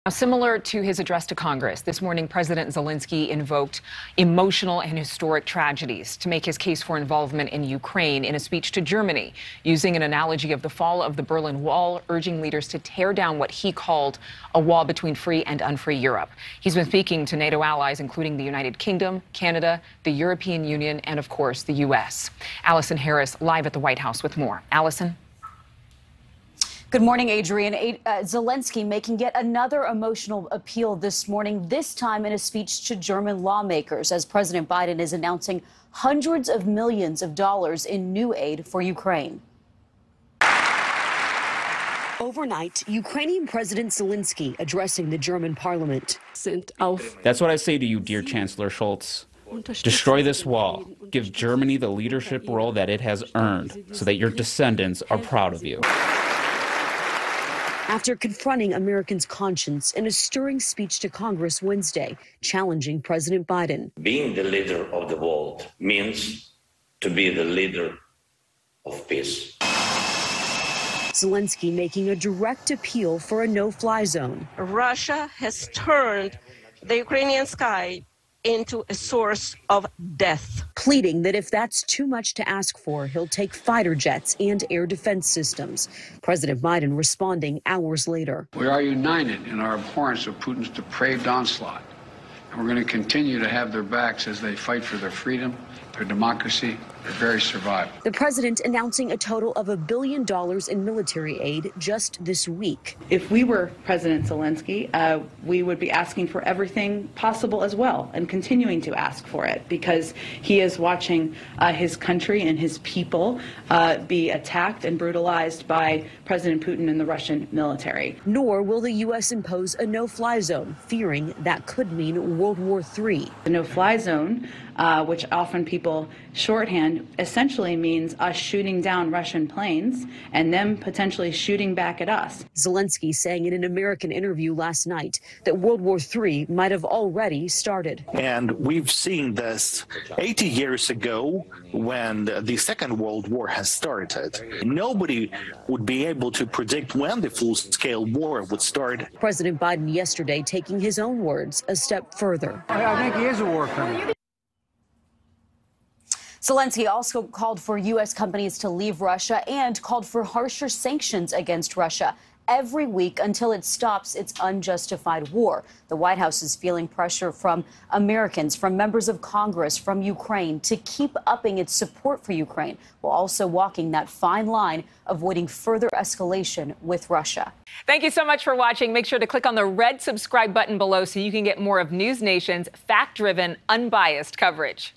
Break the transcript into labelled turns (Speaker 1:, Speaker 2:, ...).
Speaker 1: Now, similar to his address to Congress, this morning President Zelenskyy invoked emotional and historic tragedies to make his case for involvement in Ukraine in a speech to Germany, using an analogy of the fall of the Berlin Wall, urging leaders to tear down what he called a wall between free and unfree Europe. He's been speaking to NATO allies, including the United Kingdom, Canada, the European Union, and of course, the U.S. Allison Harris live at the White House with more. Allison?
Speaker 2: Good morning, Adrienne. Zelenskyy making yet another emotional appeal this morning, this time in a speech to German lawmakers, as President Biden is announcing hundreds of millions of dollars in new aid for Ukraine. Overnight, Ukrainian President Zelenskyy addressing the German parliament.
Speaker 3: That's what I say to you, dear Chancellor Scholz. Destroy this wall. Give Germany the leadership role that it has earned so that your descendants are proud of you.
Speaker 2: After confronting Americans' conscience in a stirring speech to Congress Wednesday, challenging President Biden.
Speaker 4: Being the leader of the world means to be the leader of peace.
Speaker 2: Zelenskyy making a direct appeal for a no-fly zone.
Speaker 5: Russia has turned the Ukrainian sky into a source of death.
Speaker 2: Pleading that if that's too much to ask for, he'll take fighter jets and air defense systems. President Biden responding hours later.
Speaker 6: We are united in our abhorrence of Putin's depraved onslaught, and we're going to continue to have their backs as they fight for their freedom, their democracy, their very survival.
Speaker 2: The president announcing a total of $1 billion in military aid just this week.
Speaker 7: If we were President Zelenskyy, we would be asking for everything possible as well, and continuing to ask for it, because he is watching his country and his people be attacked and brutalized by President Putin and the Russian military.
Speaker 2: Nor will the U.S. impose a no-fly zone, fearing that could mean World War III.
Speaker 7: The no-fly zone, which often people shorthand, essentially means us shooting down Russian planes and them potentially shooting back at us.
Speaker 2: Zelenskyy saying in an American interview last night that World War III might have already started.
Speaker 8: And we've seen this 80 years ago when the Second World War has started. Nobody would be able to predict when the full-scale war would start.
Speaker 2: President Biden yesterday taking his own words a step further.
Speaker 9: I think he is a war criminal.
Speaker 2: Zelenskyy also called for U.S. companies to leave Russia and called for harsher sanctions against Russia every week until it stops its unjustified war. The White House is feeling pressure from Americans, from members of Congress, from Ukraine to keep upping its support for Ukraine, while also walking that fine line, avoiding further escalation with Russia.
Speaker 1: Thank you so much for watching. Make sure to click on the red subscribe button below so you can get more of NewsNation's fact-driven, unbiased coverage.